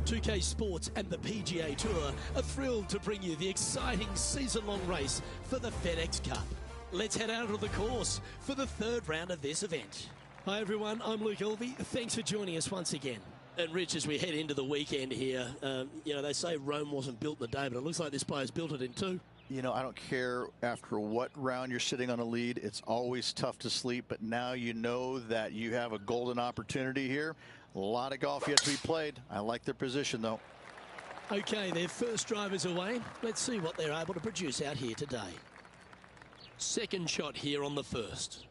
.2K Sports and the PGA Tour are thrilled to bring you the exciting season-long race for the FedEx Cup. Let's head out of the course for the third round of this event. Hi everyone, I'm Luke Elvey. Thanks for joining us once again. And Rich, as we head into the weekend here, you know, they say Rome wasn't built in a day, but it looks like this player's built it in two. You know, I don't care after what round you're sitting on a lead. It's always tough to sleep, but now you know that you have a golden opportunity here. A lot of golf yet to be played. I like their position, though. Okay, their first drive is away. Let's see what they're able to produce out here today. Second shot here on the first.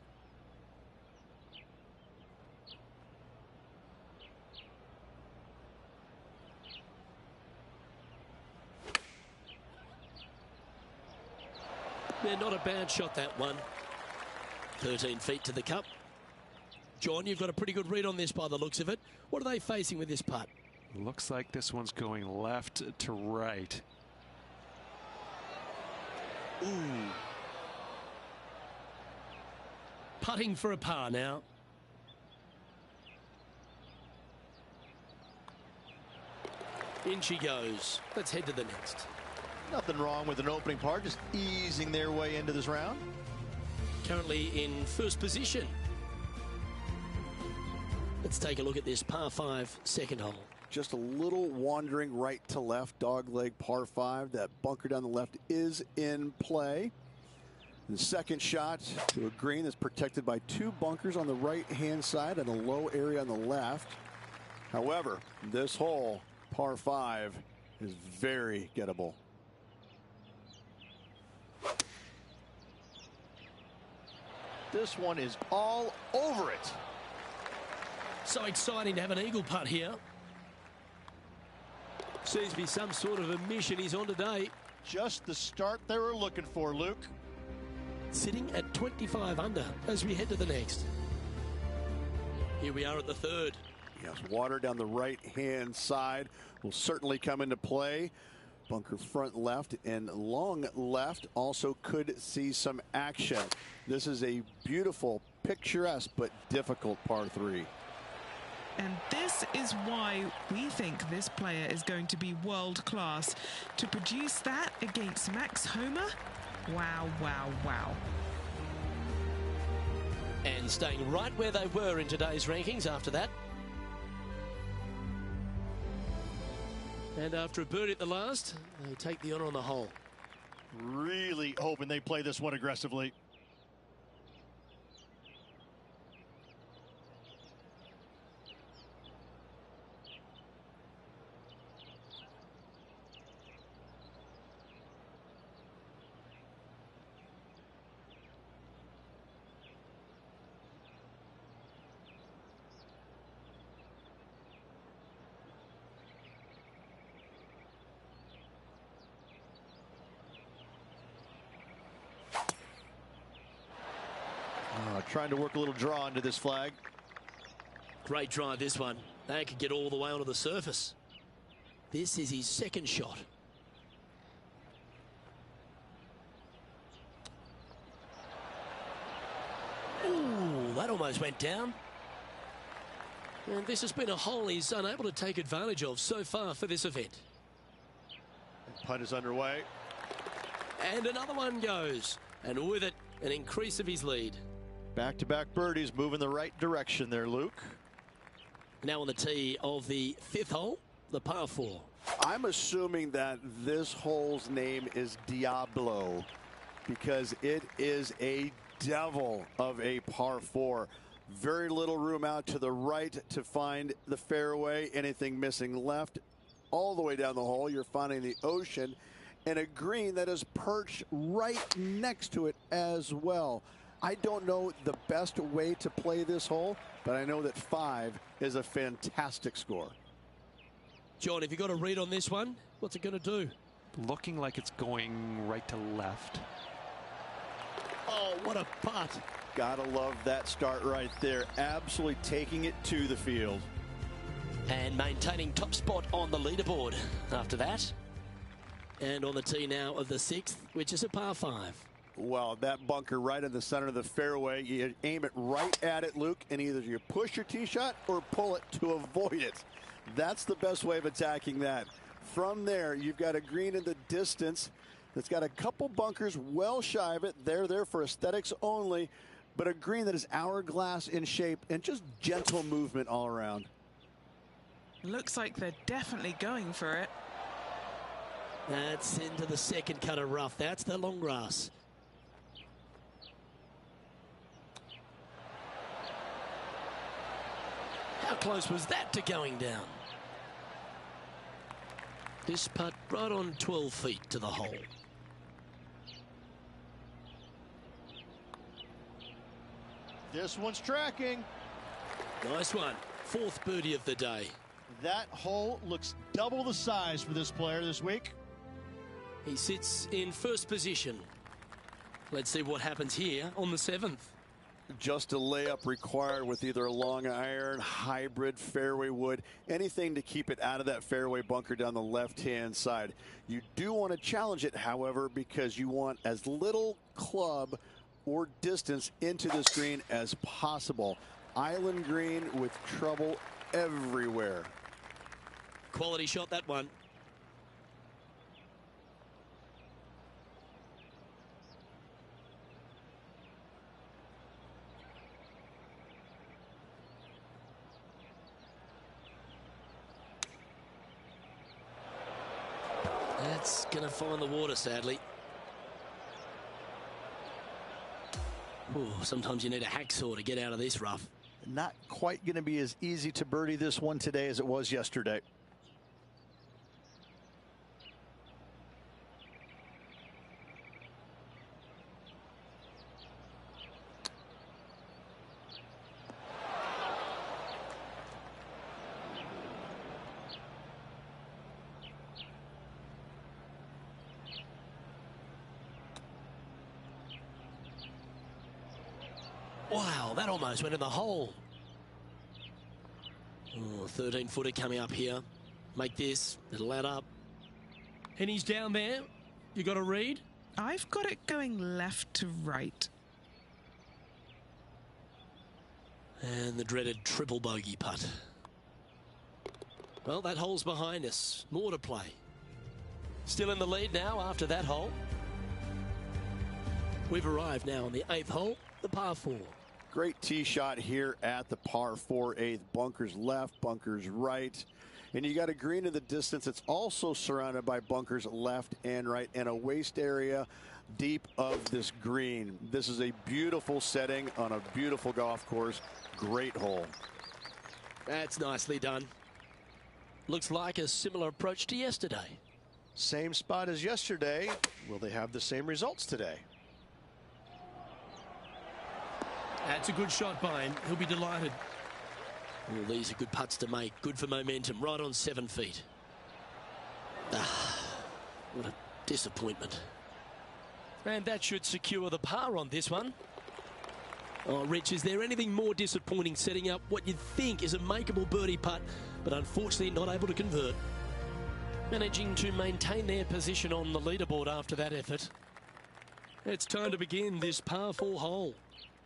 Yeah, not a bad shot, that one. 13 feet to the cup. John, you've got a pretty good read on this by the looks of it. What are they facing with this putt? Looks like this one's going left to right. Ooh. Putting for a par now. In she goes. Let's head to the next. Nothing wrong with an opening par, just easing their way into this round. Currently in first position. Let's take a look at this par 5 second hole. Just a little wandering right to left, dogleg par 5. That bunker down the left is in play. The second shot to a green that's protected by two bunkers on the right-hand side and a low area on the left. However, this hole, par 5, is very gettable. This one is all over it. So exciting to have an eagle putt here. Seems to be some sort of a mission he's on today. Just the start they were looking for, Luke. Sitting at 25 under as we head to the next. Here we are at the third. Yes, water down the right-hand side will certainly come into play. Bunker front left and long left also could see some action. This is a beautiful, picturesque, but difficult par 3. And this is why we think this player is going to be world class. To produce that against Max Homa, wow, wow, wow. And staying right where they were in today's rankings after that. And after a birdie at the last, they take the honor on the hole. Really hoping they play this one aggressively. Trying to work a little draw into this flag. Great drive, this one. They could get all the way onto the surface. This is his second shot. Ooh, that almost went down. And this has been a hole he's unable to take advantage of so far for this event. Putt is underway. And another one goes. And with it, an increase of his lead. Back-to-back birdies moving the right direction there, Luke. Now on the tee of the fifth hole, the par 4. I'm assuming that this hole's name is Diablo because it is a devil of a par 4. Very little room out to the right to find the fairway. Anything missing left, all the way down the hole, you're finding the ocean and a green that is perched right next to it as well. I don't know the best way to play this hole, but I know that 5 is a fantastic score. John, have you got a read on this one? What's it going to do? Looking like it's going right to left. Oh, what a putt. Gotta love that start right there. Absolutely taking it to the field. And maintaining top spot on the leaderboard after that. And on the tee now of the 6th, which is a par 5. Well, that bunker right in the center of the fairway, you aim it right at it, Luke, and either you push your tee shot or pull it to avoid it. That's the best way of attacking that. From there, you've got a green in the distance that's got a couple bunkers well shy of it. They're there for aesthetics only, but a green that is hourglass in shape and just gentle movement all around. Looks like they're definitely going for it. That's into the second cut of rough. That's the long grass. How close was that to going down? This putt right on 12 feet to the hole. This one's tracking. Nice one. Fourth birdie of the day. That hole looks double the size for this player this week. He sits in first position. Let's see what happens here on the 7th. Just a layup required with either a long iron, hybrid, fairway wood, anything to keep it out of that fairway bunker down the left-hand side. You do want to challenge it, however, because you want as little club or distance into this green as possible. Island green with trouble everywhere. Quality shot, that one. That's going to find the water, sadly. Ooh, sometimes you need a hacksaw to get out of this rough. Not quite going to be as easy to birdie this one today as it was yesterday. Wow, that almost went in the hole. Oh, 13-footer coming up here. Make this, it'll add up. And he's down there. You got a read? I've got it going left to right. And the dreaded triple bogey putt. Well, that hole's behind us. More to play. Still in the lead now after that hole. We've arrived now on the 8th hole, the par 4. Great tee shot here at the par 4 8th. Bunkers left, bunkers right. And you got a green in the distance. It's also surrounded by bunkers left and right and a waste area deep of this green. This is a beautiful setting on a beautiful golf course. Great hole. That's nicely done. Looks like a similar approach to yesterday. Same spot as yesterday. Will they have the same results today? That's a good shot by him. He'll be delighted. Well, these are good putts to make. Good for momentum. Right on 7 feet. Ah, what a disappointment. And that should secure the par on this one. Oh, Rich, is there anything more disappointing setting up what you'd think is a makeable birdie putt, but unfortunately not able to convert? Managing to maintain their position on the leaderboard after that effort. It's time to begin this par 4 hole.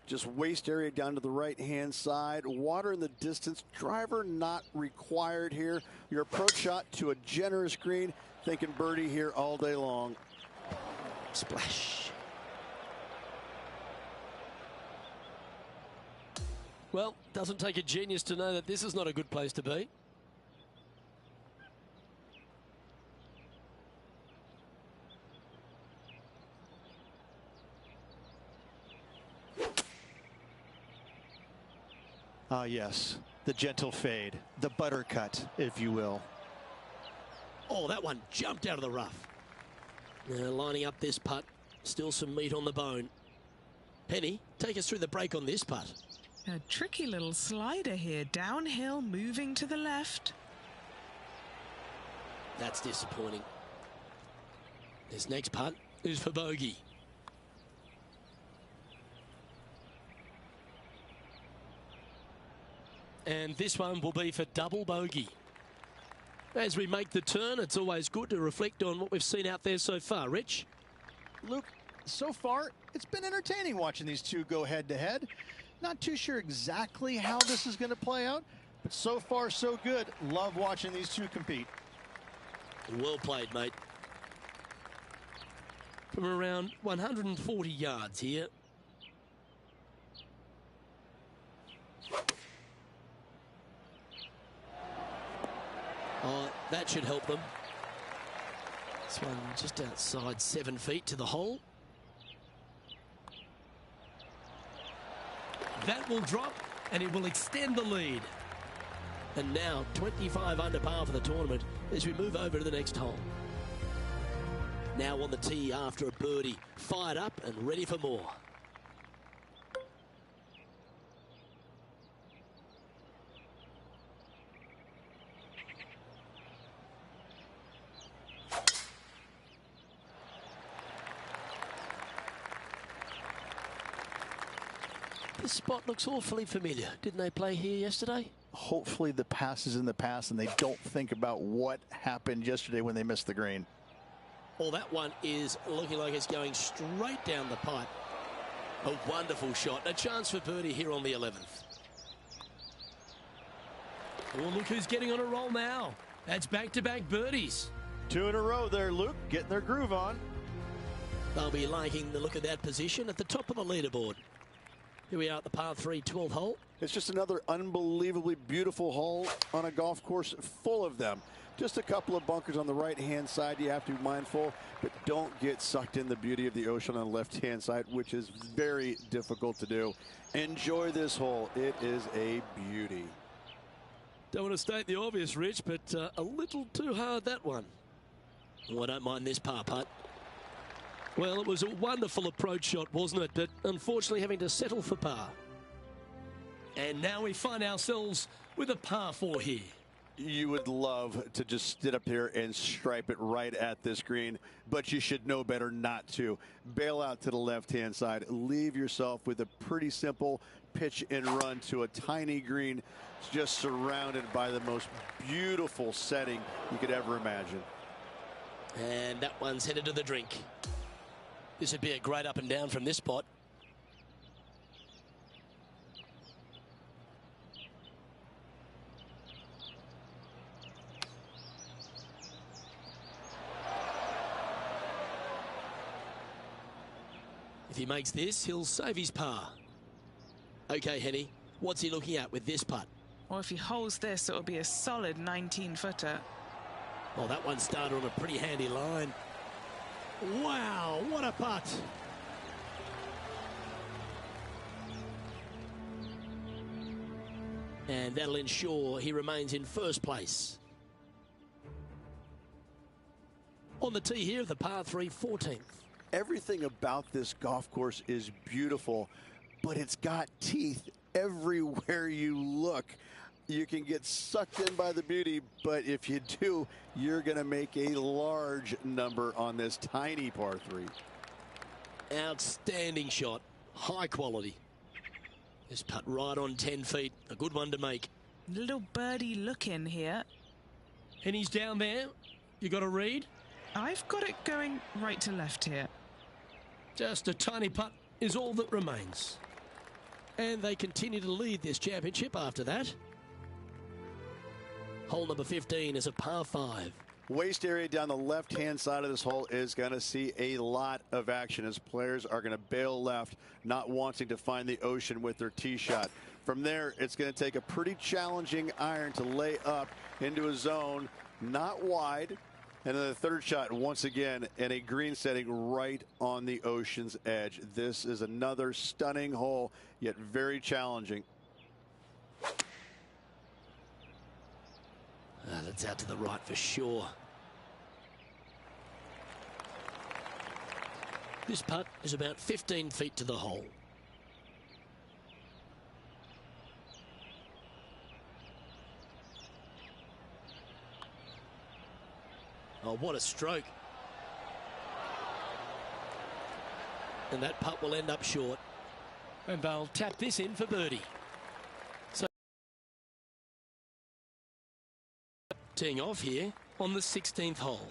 Just waste area down to the right-hand side. Water in the distance. Driver not required here. Your approach shot to a generous green. Thinking birdie here all day long. Splash. Well, doesn't take a genius to know that this is not a good place to be. Ah, yes, the gentle fade, the buttercut, if you will. Oh, that one jumped out of the rough. Now lining up this putt, still some meat on the bone. Penny, take us through the break on this putt. A tricky little slider here, downhill, moving to the left. That's disappointing. This next putt is for bogey. And this one will be for double bogey. As we make the turn, it's always good to reflect on what we've seen out there so far. Rich? Luke, so far, it's been entertaining watching these two go head-to-head. Not too sure exactly how this is going to play out, but so far, so good. Love watching these two compete. Well played, mate. From around 140 yards here. Oh, that should help them. This one just outside 7 feet to the hole. That will drop, and it will extend the lead. And now 25 under par for the tournament as we move over to the next hole. Now on the tee after a birdie, fired up and ready for more. This spot looks awfully familiar. Didn't they play here yesterday? Hopefully the past is in the past and they don't think about what happened yesterday when they missed the green. Well, that one is looking like it's going straight down the pipe. A wonderful shot. A chance for birdie here on the 11th. Well, look who's getting on a roll now. That's back-to-back birdies. 2 in a row there, Luke, getting their groove on. They'll be liking the look of that position at the top of the leaderboard. Here we are at the par 3 12th hole. It's just another unbelievably beautiful hole on a golf course full of them. Just a couple of bunkers on the right-hand side you have to be mindful, but don't get sucked in the beauty of the ocean on the left-hand side, which is very difficult to do. Enjoy this hole. It is a beauty. Don't want to state the obvious, Rich, but a little too hard, that one. Oh, I don't mind this par putt. Well, it was a wonderful approach shot, wasn't it? But unfortunately having to settle for par. And now we find ourselves with a par 4 here. You would love to just sit up here and stripe it right at this green, but you should know better not to. Bail out to the left-hand side. Leave yourself with a pretty simple pitch and run to a tiny green just surrounded by the most beautiful setting you could ever imagine. And that one's headed to the drink. This would be a great up and down from this spot. If he makes this, he'll save his par. Okay, Henny, what's he looking at with this putt? Well, if he holds this, it'll be a solid 19-footer. Well, that one started on a pretty handy line. Wow, what a putt. And that'll ensure he remains in first place. On the tee here, the par 3 14th. Everything about this golf course is beautiful, but it's got teeth everywhere you look. You can get sucked in by the beauty, but if you do, you're going to make a large number on this tiny par 3. Outstanding shot, high quality. This putt right on 10 feet, a good one to make. Little birdie look in here. And he's down there. You got a read? I've got it going right to left here. Just a tiny putt is all that remains. And they continue to lead this championship after that. Hole number 15 is a par 5. Waist area down the left-hand side of this hole is going to see a lot of action as players are going to bail left, not wanting to find the ocean with their tee shot. From there, it's going to take a pretty challenging iron to lay up into a zone, not wide. And then the third shot, once again, in a green setting right on the ocean's edge. This is another stunning hole, yet very challenging. That's out to the right for sure. This putt is about 15 feet to the hole. Oh, what a stroke. And that putt will end up short. And they'll tap this in for birdie. So teeing off here on the 16th hole.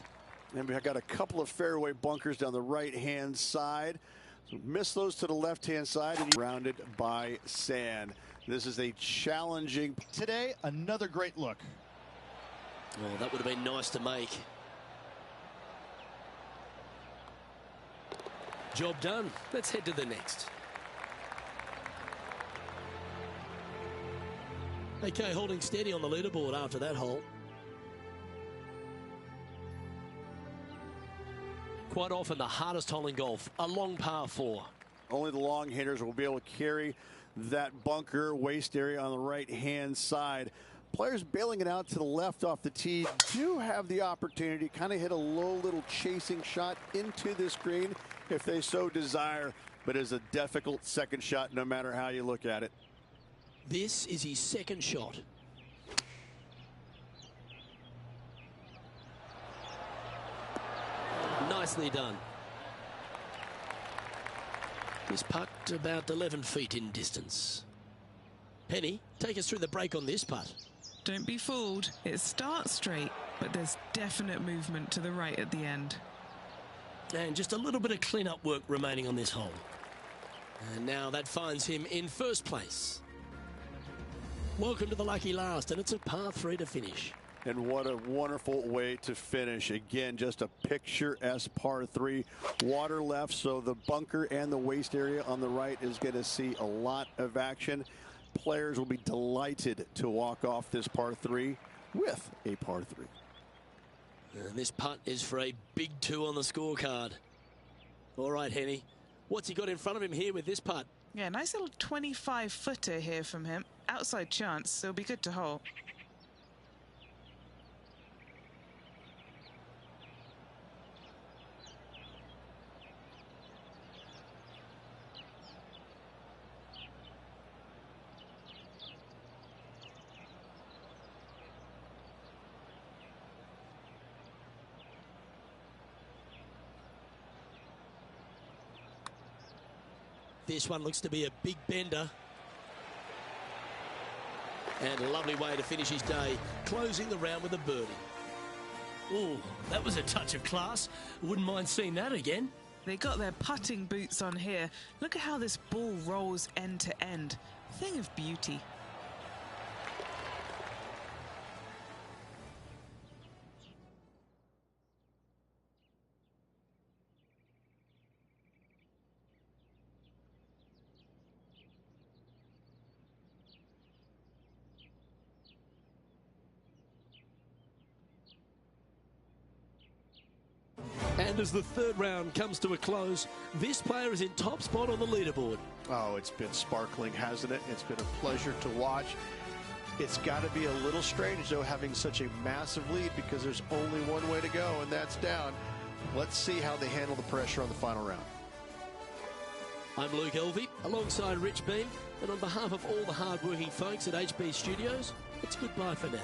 And we've got a couple of fairway bunkers down the right-hand side. So miss those to the left-hand side and surrounded by sand. This is a challenging. Today, another great look. Oh, that would have been nice to make. Job done. Let's head to the next. Okay, holding steady on the leaderboard after that hole. Quite often the hardest hole in golf, a long par 4. Only the long hitters will be able to carry that bunker waist area on the right-hand side. Players bailing it out to the left off the tee do have the opportunity to kind of hit a low little chasing shot into this green if they so desire, but it's a difficult second shot no matter how you look at it. This is his second shot. Nicely done. This putt about 11 feet in distance. Penny, take us through the break on this putt. Don't be fooled. It starts straight, but there's definite movement to the right at the end. And just a little bit of clean-up work remaining on this hole. And now that finds him in first place. Welcome to the lucky last, and it's a par 3 to finish. And what a wonderful way to finish. Again, just a picturesque par 3. Water left, so the bunker and the waist area on the right is going to see a lot of action. Players will be delighted to walk off this par 3 with a par 3. And this putt is for a big 2 on the scorecard. All right, Henny. What's he got in front of him here with this putt? Yeah, nice little 25-footer here from him. Outside chance, so it'll be good to hole. This one looks to be a big bender. And a lovely way to finish his day, closing the round with a birdie. Oh, that was a touch of class. Wouldn't mind seeing that again. They got their putting boots on here. Look at how this ball rolls end to end. Thing of beauty. And as the third round comes to a close, this player is in top spot on the leaderboard. Oh, it's been sparkling, hasn't it? It's been a pleasure to watch. It's got to be a little strange, though, having such a massive lead because there's only one way to go, and that's down. Let's see how they handle the pressure on the final round. I'm Luke Elvey, alongside Rich Beam, and on behalf of all the hard-working folks at HB Studios, it's goodbye for now.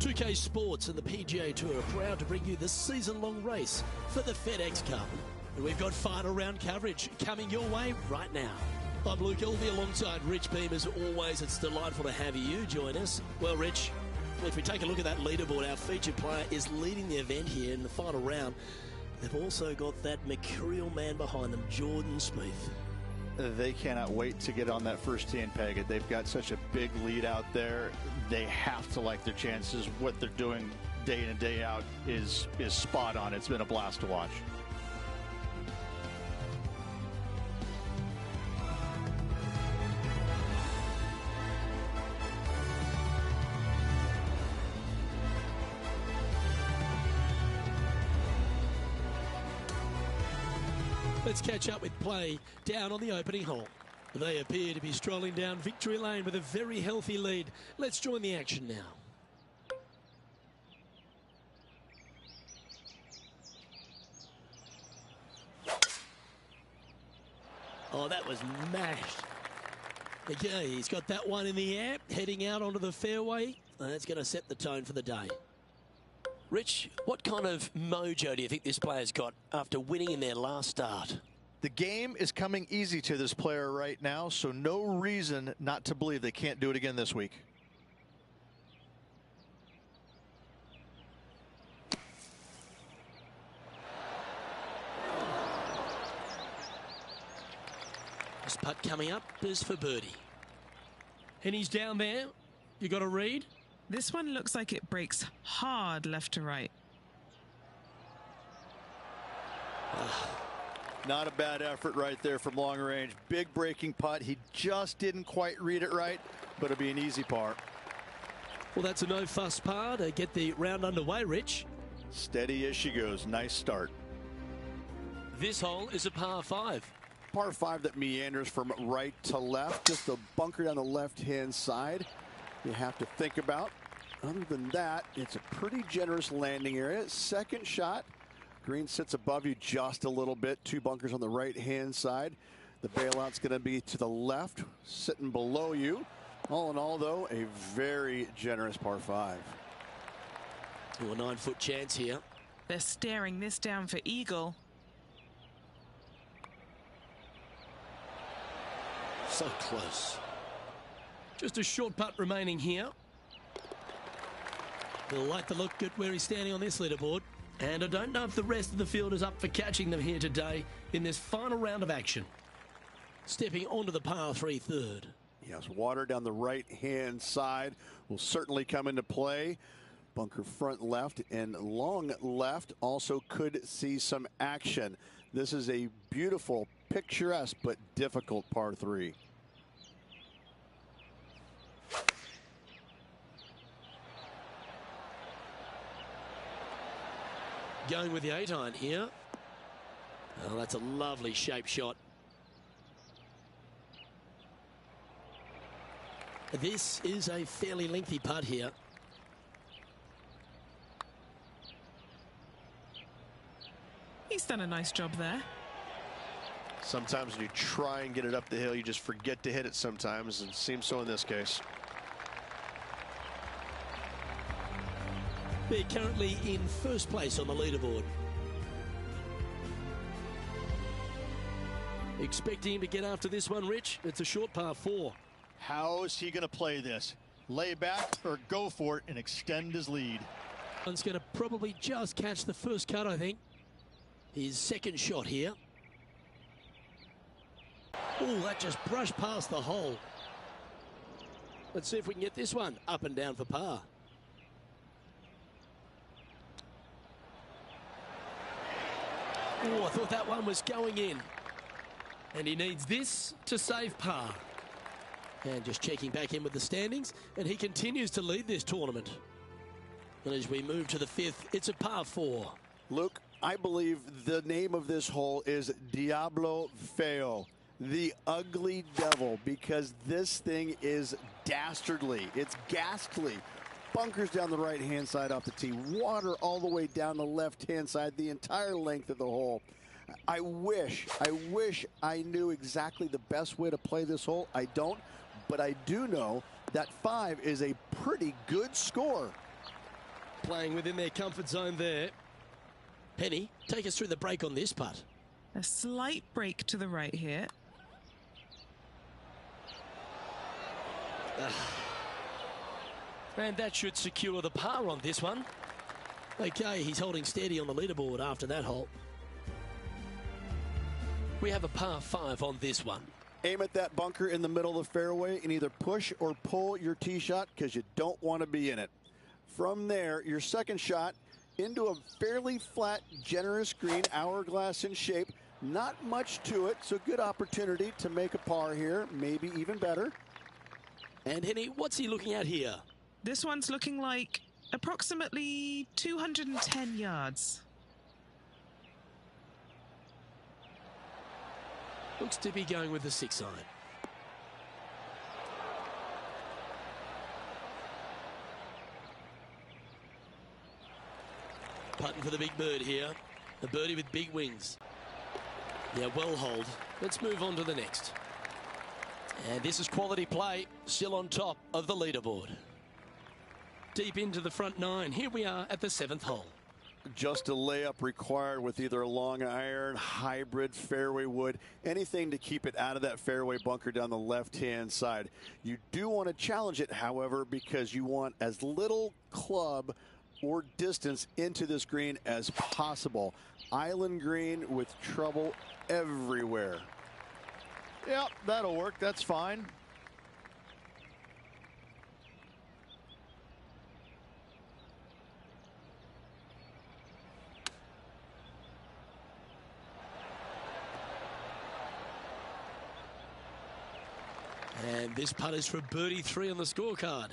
2K Sports and the PGA Tour are proud to bring you the season-long race for the FedEx Cup. And we've got final round coverage coming your way right now. I'm Luke Elvey alongside Rich Beam. As always, it's delightful to have you join us. Well, Rich, if we take a look at that leaderboard, our featured player is leading the event here in the final round. They've also got that mercurial man behind them, Jordan Spieth. They cannot wait to get on that first tee and peg it. They've got such a big lead out there. They have to like their chances. What they're doing day in and day out is spot on. It's been a blast to watch. Let's catch up with play down on the opening hole. They appear to be strolling down victory lane with a very healthy lead. Let's join the action now. Oh, that was mashed. Okay, he's got that one in the air, heading out onto the fairway. That's going to set the tone for the day. Rich, what kind of mojo do you think this player's got after winning in their last start? The game is coming easy to this player right now, so no reason not to believe they can't do it again this week. This putt coming up is for birdie. And he's down there. You got a read? This one looks like it breaks hard left to right. Not a bad effort right there from long range. Big breaking putt. He just didn't quite read it right, but it'll be an easy par. Well, that's a no-fuss par to get the round underway, Rich. Steady as she goes. Nice start. This hole is a par 5. Par 5 that meanders from right to left. Just a bunker down the left-hand side you have to think about. Other than that, it's a pretty generous landing area. Second shot. Green sits above you just a little bit. 2 bunkers on the right-hand side. The bailout's going to be to the left, sitting below you. All in all, though, a very generous par 5. A 9-foot chance here. They're staring this down for eagle. So close. Just a short putt remaining here. He'll like the look at where he's standing on this leaderboard. And I don't know if the rest of the field is up for catching them here today in this final round of action. Stepping onto the par 3 third. Yes, water down the right-hand side will certainly come into play. Bunker front left and long left also could see some action. This is a beautiful, picturesque, but difficult par 3. Going with the 8-iron here. Oh, that's a lovely shape shot. This is a fairly lengthy putt here. He's done a nice job there. Sometimes when you try and get it up the hill, you just forget to hit it sometimes, and it seems so in this case. They're currently in first place on the leaderboard. Expecting him to get after this one, Rich. It's a short par 4. How is he going to play this? Lay back or go for it and extend his lead? One's going to probably just catch the first cut, I think. His second shot here. Oh, that just brushed past the hole. Let's see if we can get this one up and down for par. Oh, I thought that one was going in. And he needs this to save par. And just checking back in with the standings. And he continues to lead this tournament. And as we move to the 5th, it's a par 4. Luke, I believe the name of this hole is Diablo Feo, the ugly devil, because this thing is dastardly. It's ghastly. Bunkers down the right-hand side off the tee. Water all the way down the left-hand side, the entire length of the hole. I wish I knew exactly the best way to play this hole. I don't, but I do know that 5 is a pretty good score. playing within their comfort zone there. Penny, take us through the break on this putt. A slight break to the right here. And that should secure the par on this one. Okay, he's holding steady on the leaderboard after that hole. We have a par 5 on this one. Aim at that bunker in the middle of the fairway and either push or pull your tee shot because you don't want to be in it. From there, your second shot into a fairly flat, generous green, hourglass in shape. Not much to it, so good opportunity to make a par here, maybe even better. And Henny, what's he looking at here? This one's looking like approximately 210 yards. Looks to be going with the 6 iron. Putting for the big bird here. The birdie with big wings. Yeah, well hold. Let's move on to the next. And this is quality play, still on top of the leaderboard. Deep into the front 9. Here we are at the 7th hole. Just a layup required with either a long iron, hybrid, fairway wood, anything to keep it out of that fairway bunker down the left-hand side. You do want to challenge it, however, because you want as little club or distance into this green as possible. Island green with trouble everywhere. Yep, that'll work. That's fine. And this putt is for birdie 3 on the scorecard.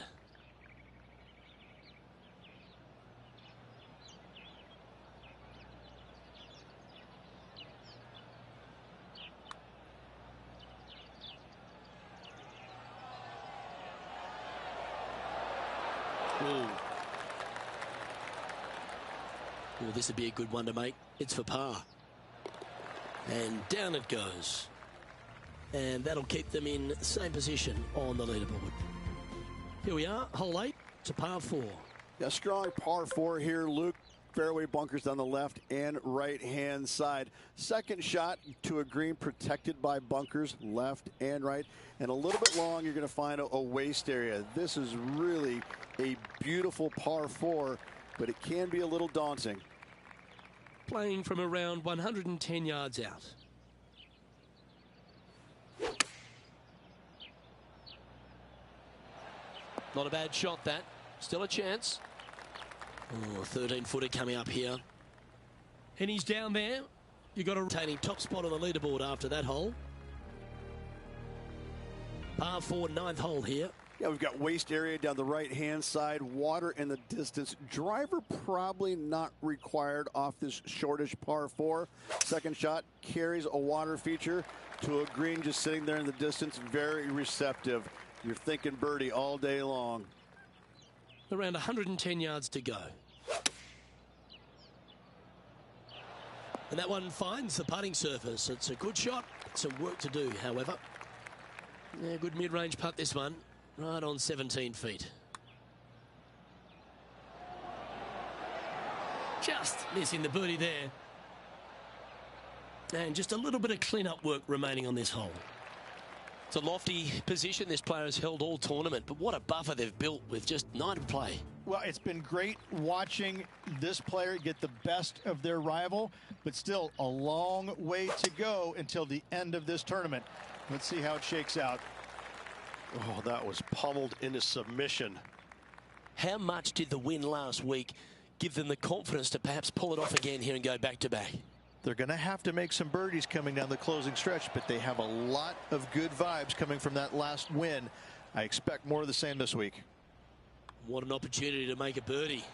Well, this would be a good one to make. It's for par. And down it goes. And that'll keep them in the same position on the leaderboard. Here we are, hole 8. It's a par 4. Yeah, strong par 4 here, Luke. Fairway bunkers on the left and right hand side. Second shot to a green protected by bunkers left and right, and a little bit long. You're going to find a waste area. This is really a beautiful par 4, but it can be a little daunting. Playing from around 110 yards out. Not a bad shot, that. Still a chance. Oh, 13-footer coming up here. And he's down there. You've got a retaining top spot on the leaderboard after that hole. Par 4, 9th hole here. Yeah, we've got waste area down the right-hand side, water in the distance. Driver probably not required off this shortish par 4. Second shot carries a water feature to a green just sitting there in the distance. Very receptive. You're thinking birdie all day long. Around 110 yards to go. And that one finds the putting surface. It's a good shot. Some work to do, however. Yeah, good mid-range putt, this one. Right on 17 feet. Just missing the birdie there. And just a little bit of clean-up work remaining on this hole. It's a lofty position this player has held all tournament, but what a buffer they've built with just 9 to play. Well, it's been great watching this player get the best of their rival, but still a long way to go until the end of this tournament. Let's see how it shakes out. Oh, that was pummeled into submission. How much did the win last week give them the confidence to perhaps pull it off again here and go back-to-back? They're going to have to make some birdies coming down the closing stretch, but they have a lot of good vibes coming from that last win. I expect more of the same this week. What an opportunity to make a birdie.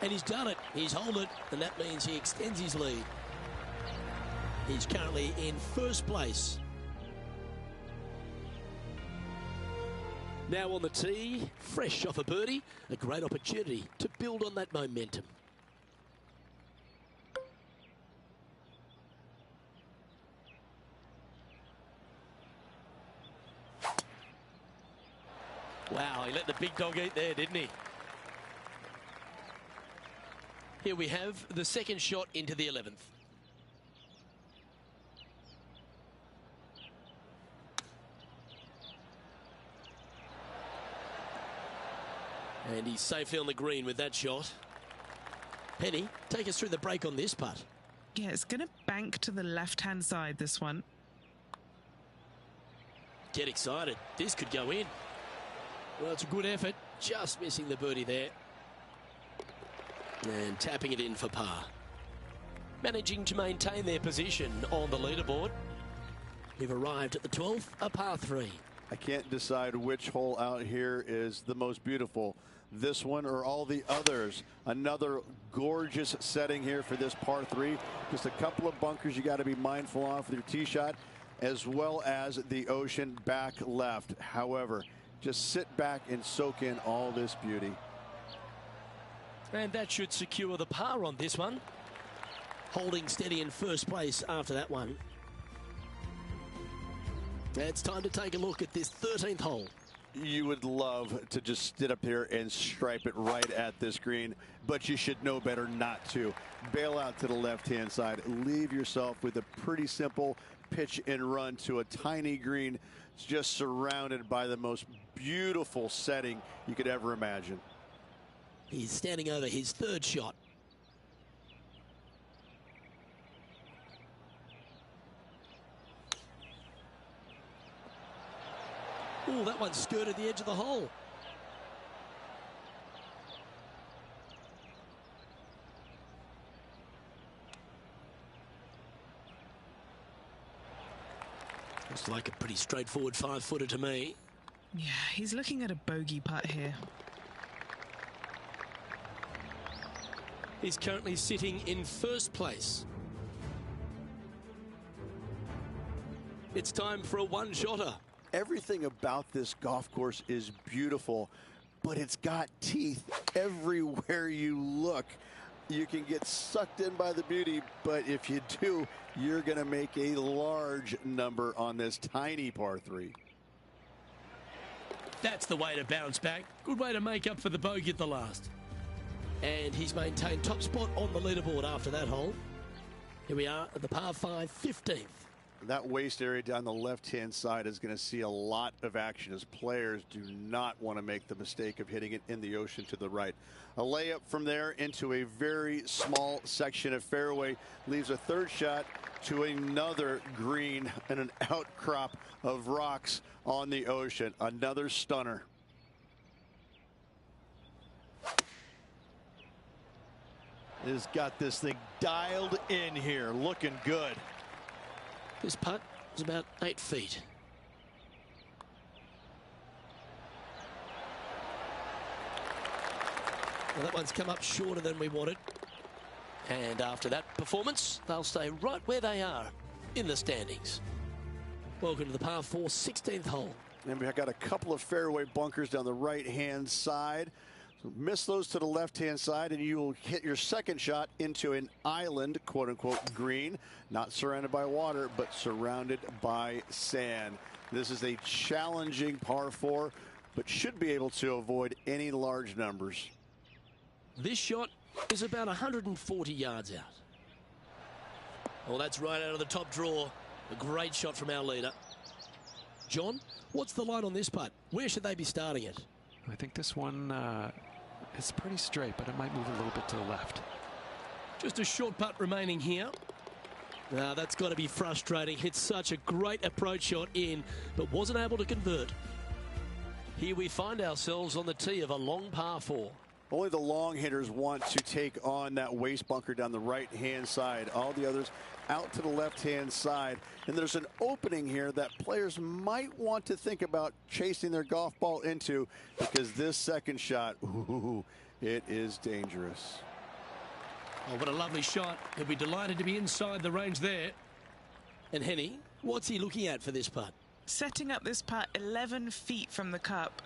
And he's done it. He's held it, and that means he extends his lead. He's currently in first place. Now on the tee, fresh off a birdie, a great opportunity to build on that momentum. Wow, he let the big dog eat there, didn't he? Here we have the second shot into the 11th. And he's safely on the green with that shot. Penny, take us through the break on this putt. Yeah, it's going to bank to the left-hand side, this one. Get excited. This could go in. Well, it's a good effort. Just missing the birdie there. And tapping it in for par. Managing to maintain their position on the leaderboard. We've arrived at the 12th, a par 3. I can't decide which hole out here is the most beautiful. This one or all the others. Another gorgeous setting here for this par 3. Just a couple of bunkers you got to be mindful of with your tee shot, as well as the ocean back left. However, just sit back and soak in all this beauty. And that should secure the par on this one. Holding steady in first place after that one. It's time to take a look at this 13th hole. You would love to just sit up here and stripe it right at this green, but you should know better not to. Bail out to the left-hand side. Leave yourself with a pretty simple pitch and run to a tiny green. It's just surrounded by the most beautiful setting you could ever imagine. He's standing over his third shot. Oh, that one skirted the edge of the hole. Looks like a pretty straightforward 5-footer to me. Yeah, he's looking at a bogey putt here. He's currently sitting in first place. It's time for a one-shotter. Everything about this golf course is beautiful, but it's got teeth everywhere you look. You can get sucked in by the beauty, but if you do, you're going to make a large number on this tiny par 3. That's the way to bounce back. Good way to make up for the bogey at the last. And he's maintained top spot on the leaderboard after that hole. Here we are at the par 5, 15th. That waist area down the left-hand side is going to see a lot of action as players do not want to make the mistake of hitting it in the ocean to the right. A layup from there into a very small section of fairway leaves a third shot to another green and an outcrop of rocks on the ocean. Another stunner. Has got this thing dialed in here, looking good. This putt is about 8 feet. Well, that one's come up shorter than we wanted. And after that performance, they'll stay right where they are in the standings. Welcome to the par 4, 16th hole. And we've got a couple of fairway bunkers down the right-hand side. So miss those to the left-hand side, and you will hit your second shot into an island, quote-unquote, green. Not surrounded by water, but surrounded by sand. This is a challenging par 4, but should be able to avoid any large numbers. This shot is about 140 yards out. Well, that's right out of the top draw. A great shot from our leader. John, what's the line on this putt? Where should they be starting it? I think this one is pretty straight, but it might move a little bit to the left. Just a short putt remaining here. Now, that's got to be frustrating. It's such a great approach shot in, but wasn't able to convert. Here we find ourselves on the tee of a long par 4. Only the long hitters want to take on that waist bunker down the right-hand side. All the others out to the left-hand side. And there's an opening here that players might want to think about chasing their golf ball into, because this second shot, ooh, it is dangerous. Oh, what a lovely shot. He'll be delighted to be inside the range there. And Henny, what's he looking at for this putt? Setting up this putt 11 feet from the cup.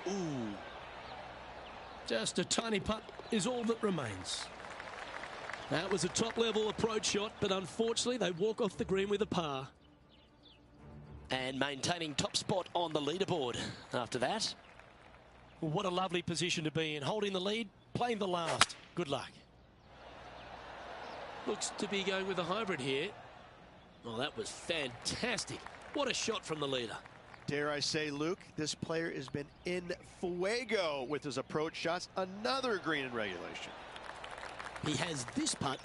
Ooh. Just a tiny putt is all that remains. That was a top-level approach shot, but unfortunately they walk off the green with a par. And maintaining top spot on the leaderboard after that. What a lovely position to be in, holding the lead playing the last. Good luck. Looks to be going with a hybrid here. Oh, that was fantastic. What a shot from the leader. Dare I say, Luke, this player has been in fuego with his approach shots. Another green in regulation. He has this putt,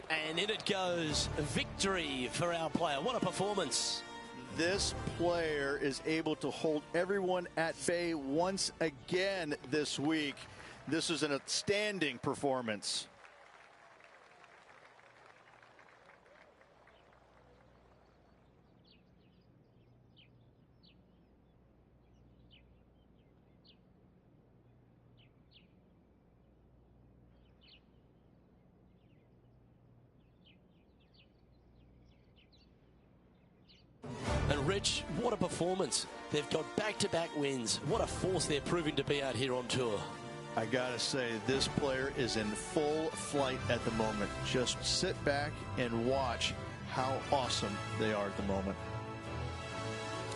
and in it goes. Victory for our player. What a performance. This player is able to hold everyone at bay once again this week. This is an outstanding performance. And Rich, what a performance. They've got back-to-back wins. What a force they're proving to be out here on tour. I gotta say, this player is in full flight at the moment. Just sit back and watch how awesome they are at the moment.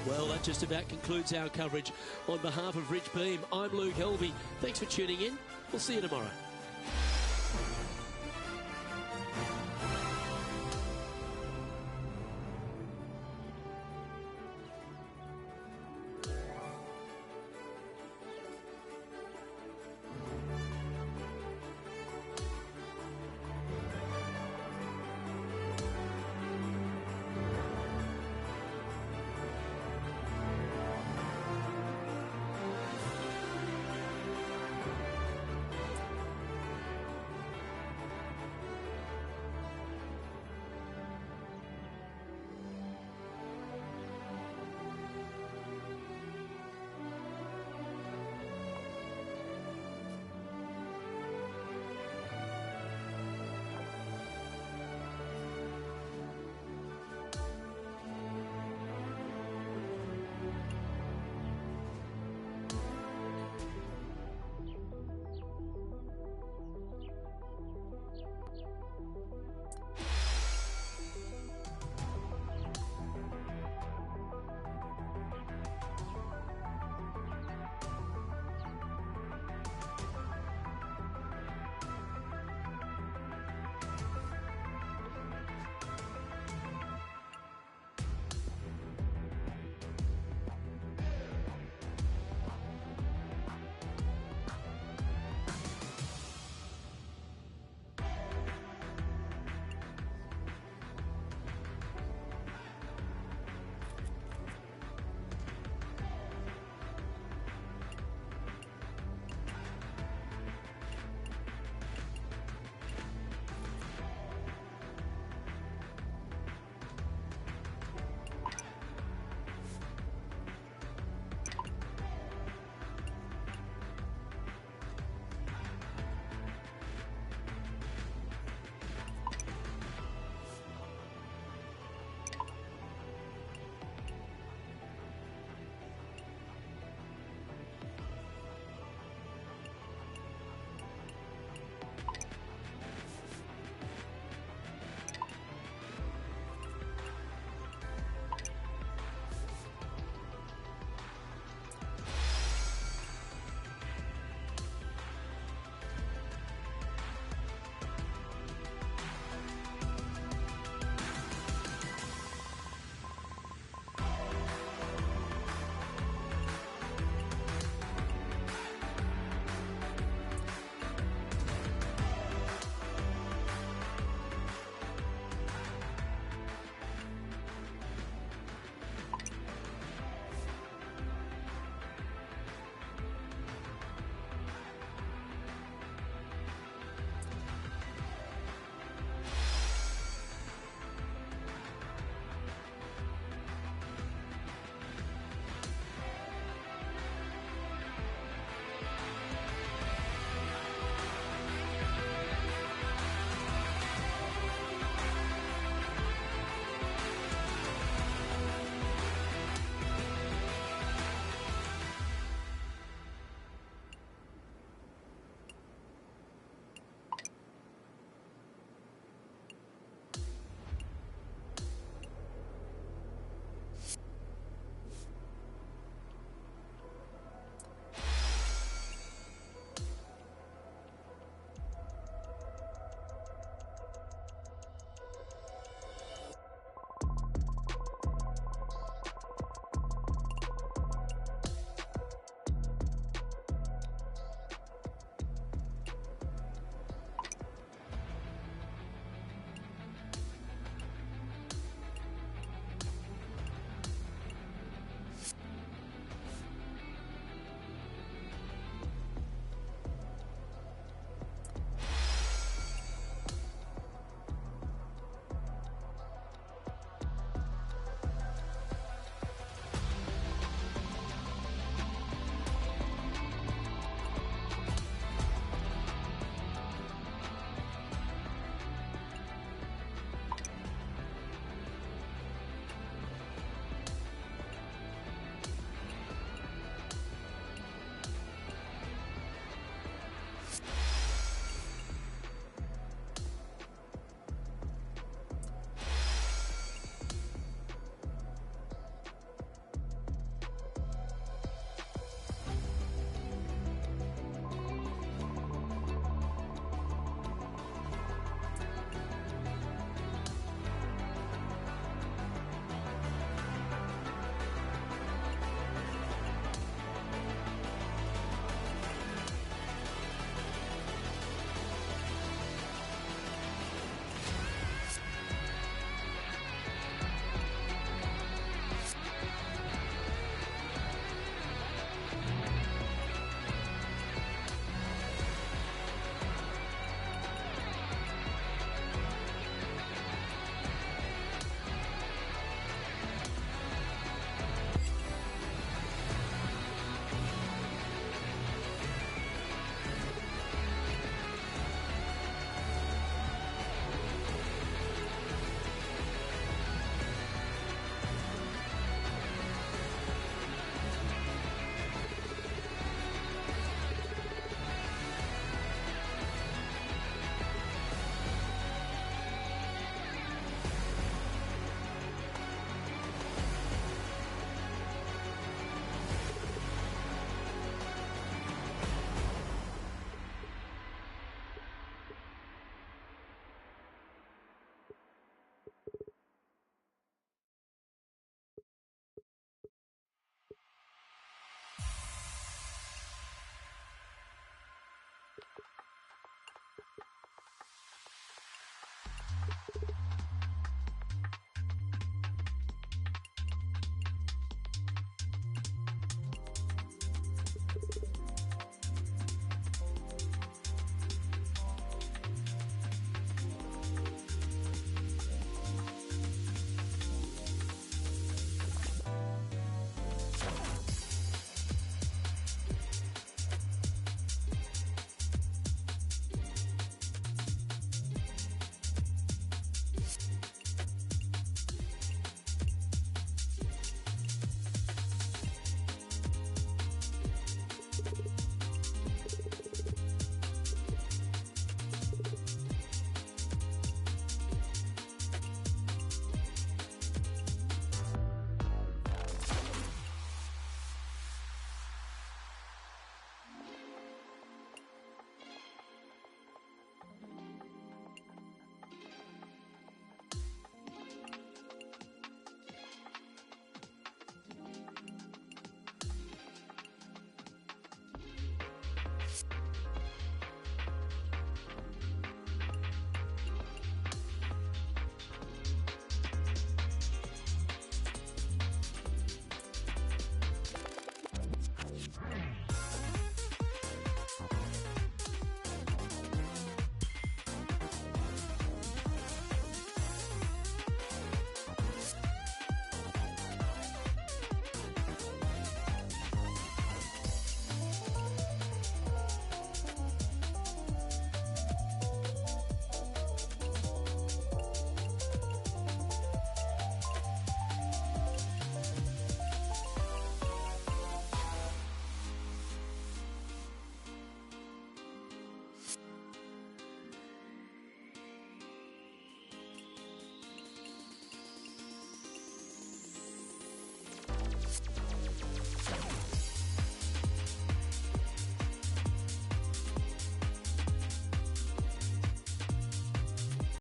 Well, that just about concludes our coverage. On behalf of Rich Beam, I'm Luke Helvey. Thanks for tuning in. We'll see you tomorrow.